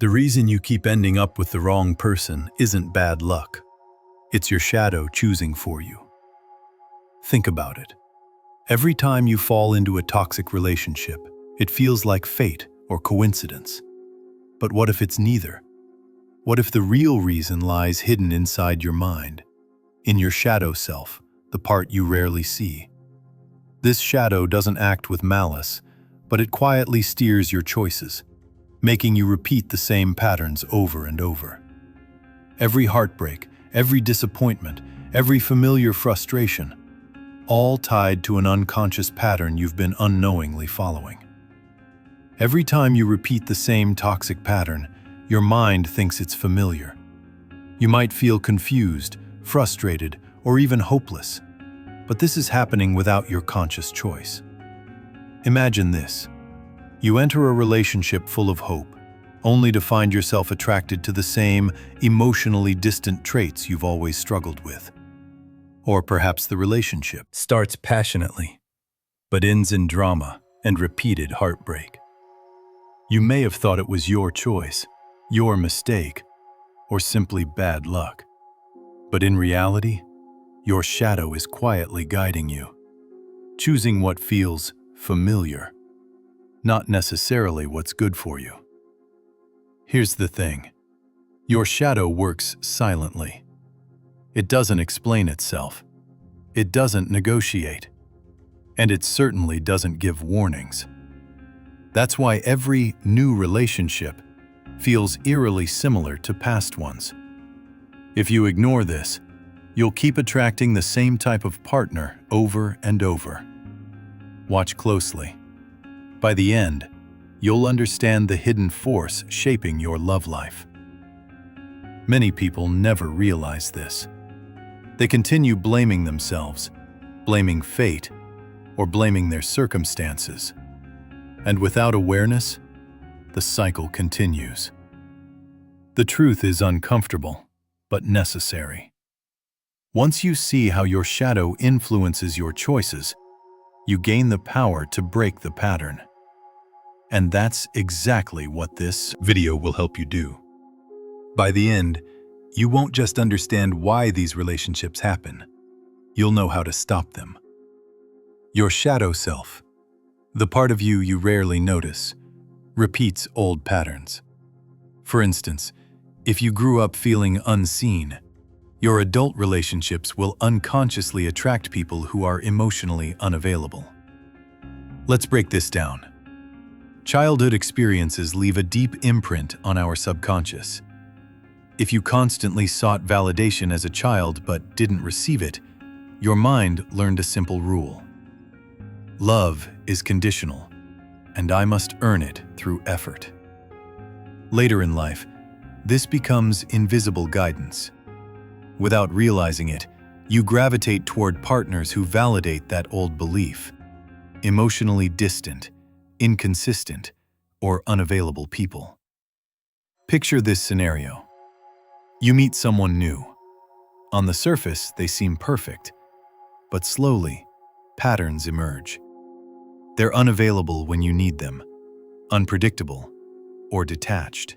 The reason you keep ending up with the wrong person isn't bad luck. It's your shadow choosing for you. Think about it. Every time you fall into a toxic relationship, it feels like fate or coincidence. But what if it's neither? What if the real reason lies hidden inside your mind, in your shadow self, the part you rarely see? This shadow doesn't act with malice, but it quietly steers your choices, making you repeat the same patterns over and over. Every heartbreak, every disappointment, every familiar frustration, all tied to an unconscious pattern you've been unknowingly following. Every time you repeat the same toxic pattern, your mind thinks it's familiar. You might feel confused, frustrated, or even hopeless, but this is happening without your conscious choice. Imagine this. You enter a relationship full of hope, only to find yourself attracted to the same emotionally distant traits you've always struggled with. Or perhaps the relationship starts passionately, but ends in drama and repeated heartbreak. You may have thought it was your choice, your mistake, or simply bad luck. But in reality, your shadow is quietly guiding you, choosing what feels familiar, not necessarily what's good for you. Here's the thing. Your shadow works silently. It doesn't explain itself. It doesn't negotiate. And it certainly doesn't give warnings. That's why every new relationship feels eerily similar to past ones. If you ignore this, you'll keep attracting the same type of partner over and over. Watch closely. By the end, you'll understand the hidden force shaping your love life. Many people never realize this. They continue blaming themselves, blaming fate, or blaming their circumstances. And without awareness, the cycle continues. The truth is uncomfortable, but necessary. Once you see how your shadow influences your choices, you gain the power to break the pattern. And that's exactly what this video will help you do. By the end, you won't just understand why these relationships happen. You'll know how to stop them. Your shadow self, the part of you you rarely notice, repeats old patterns. For instance, if you grew up feeling unseen, your adult relationships will unconsciously attract people who are emotionally unavailable. Let's break this down. Childhood experiences leave a deep imprint on our subconscious. If you constantly sought validation as a child but didn't receive it, your mind learned a simple rule. Love is conditional, and I must earn it through effort. Later in life, this becomes invisible guidance. Without realizing it, you gravitate toward partners who validate that old belief. Emotionally distant, inconsistent, or unavailable people. Picture this scenario. You meet someone new. On the surface, they seem perfect, but slowly, patterns emerge. They're unavailable when you need them, unpredictable, or detached.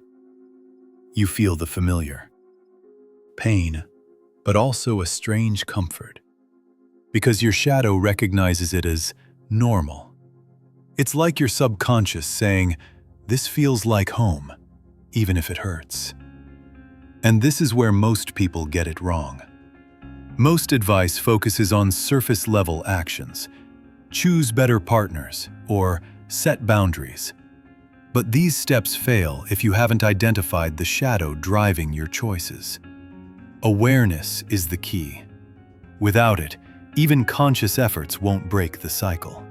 You feel the familiar. Pain, but also a strange comfort, because your shadow recognizes it as normal. It's like your subconscious saying, "This feels like home, even if it hurts." And this is where most people get it wrong. Most advice focuses on surface-level actions. Choose better partners, or set boundaries. But these steps fail if you haven't identified the shadow driving your choices. Awareness is the key. Without it, even conscious efforts won't break the cycle.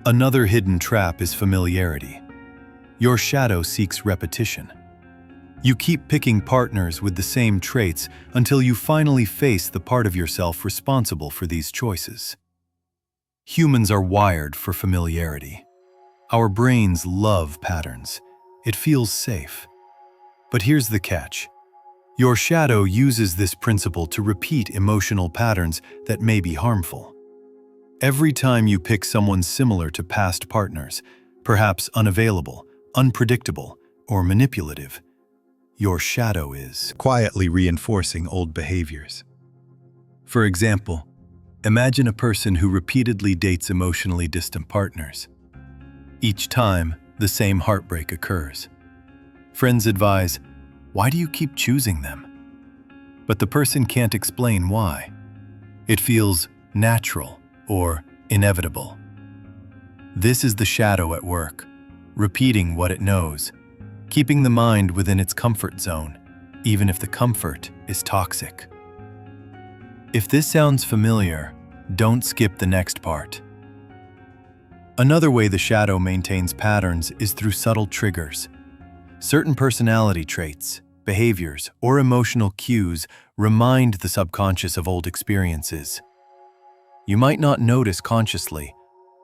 Another hidden trap is familiarity. Your shadow seeks repetition. You keep picking partners with the same traits until you finally face the part of yourself responsible for these choices. Humans are wired for familiarity. Our brains love patterns. It feels safe. But here's the catch. Your shadow uses this principle to repeat emotional patterns that may be harmful. Every time you pick someone similar to past partners, perhaps unavailable, unpredictable, or manipulative, your shadow is quietly reinforcing old behaviors. For example, imagine a person who repeatedly dates emotionally distant partners. Each time, the same heartbreak occurs. Friends advise, "Why do you keep choosing them?" But the person can't explain why. It feels natural or inevitable. This is the shadow at work, repeating what it knows, keeping the mind within its comfort zone, even if the comfort is toxic. If this sounds familiar, don't skip the next part. Another way the shadow maintains patterns is through subtle triggers. Certain personality traits, behaviors, or emotional cues remind the subconscious of old experiences. You might not notice consciously,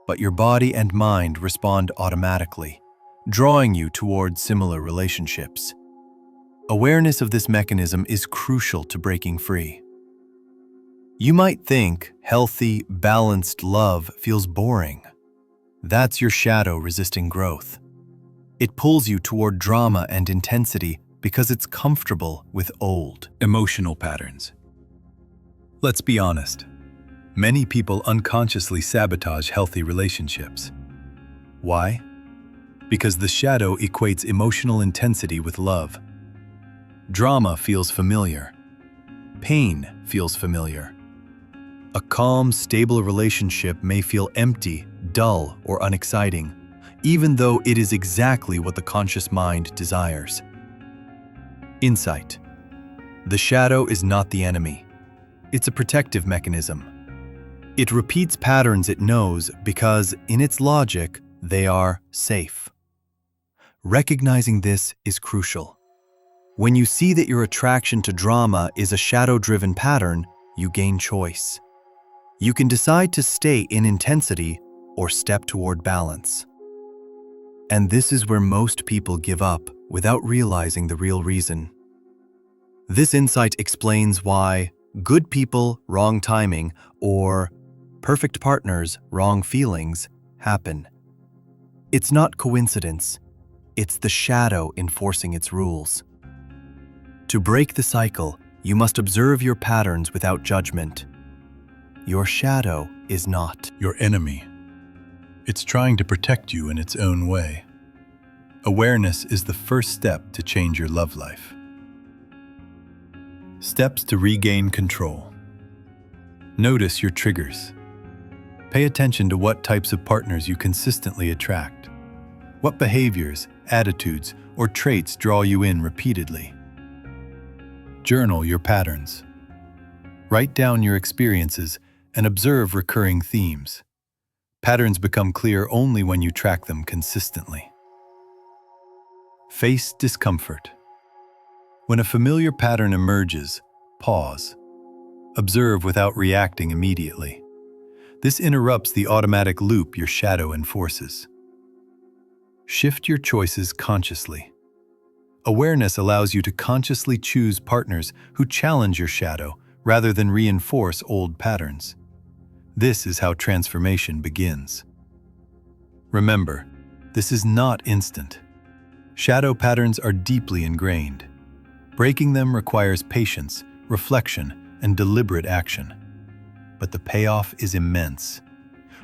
but your body and mind respond automatically, drawing you towards similar relationships. Awareness of this mechanism is crucial to breaking free. You might think healthy, balanced love feels boring. That's your shadow resisting growth. It pulls you toward drama and intensity because it's comfortable with old emotional patterns. Let's be honest. Many people unconsciously sabotage healthy relationships. Why? Because the shadow equates emotional intensity with love. Drama feels familiar. Pain feels familiar. A calm, stable relationship may feel empty, dull, or unexciting, even though it is exactly what the conscious mind desires. Insight. The shadow is not the enemy. It's a protective mechanism. It repeats patterns it knows because, in its logic, they are safe. Recognizing this is crucial. When you see that your attraction to drama is a shadow-driven pattern, you gain choice. You can decide to stay in intensity or step toward balance. And this is where most people give up without realizing the real reason. This insight explains why good people, wrong timing, or perfect partners, wrong feelings happen. It's not coincidence. It's the shadow enforcing its rules. To break the cycle, you must observe your patterns without judgment. Your shadow is not your enemy. It's trying to protect you in its own way. Awareness is the first step to change your love life. Steps to regain control. Notice your triggers. Pay attention to what types of partners you consistently attract. What behaviors, attitudes, or traits draw you in repeatedly. Journal your patterns. Write down your experiences and observe recurring themes. Patterns become clear only when you track them consistently. Face discomfort. When a familiar pattern emerges, pause. Observe without reacting immediately. This interrupts the automatic loop your shadow enforces. Shift your choices consciously. Awareness allows you to consciously choose partners who challenge your shadow rather than reinforce old patterns. This is how transformation begins. Remember, this is not instant. Shadow patterns are deeply ingrained. Breaking them requires patience, reflection, and deliberate action. But the payoff is immense.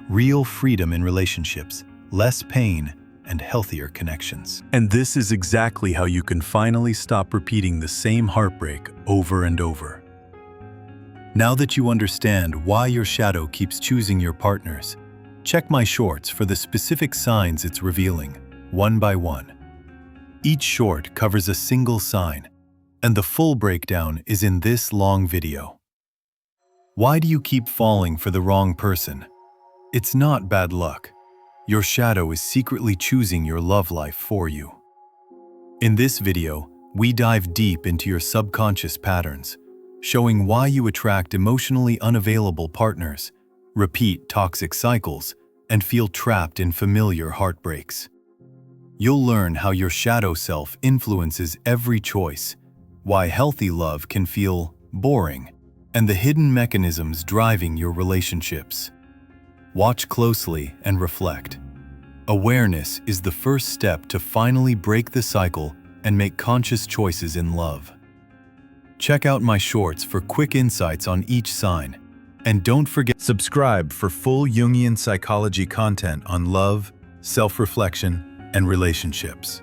Real freedom in relationships, less pain, and healthier connections. And this is exactly how you can finally stop repeating the same heartbreak over and over. Now that you understand why your shadow keeps choosing your partners, check my shorts for the specific signs it's revealing, one by one. Each short covers a single sign, and the full breakdown is in this long video. Why do you keep falling for the wrong person? It's not bad luck. Your shadow is secretly choosing your love life for you. In this video, we dive deep into your subconscious patterns, showing why you attract emotionally unavailable partners, repeat toxic cycles, and feel trapped in familiar heartbreaks. You'll learn how your shadow self influences every choice, why healthy love can feel boring, and the hidden mechanisms driving your relationships. Watch closely and reflect. Awareness is the first step to finally break the cycle and make conscious choices in love. Check out my shorts for quick insights on each sign. And don't forget to subscribe for full Jungian psychology content on love, self-reflection, and relationships.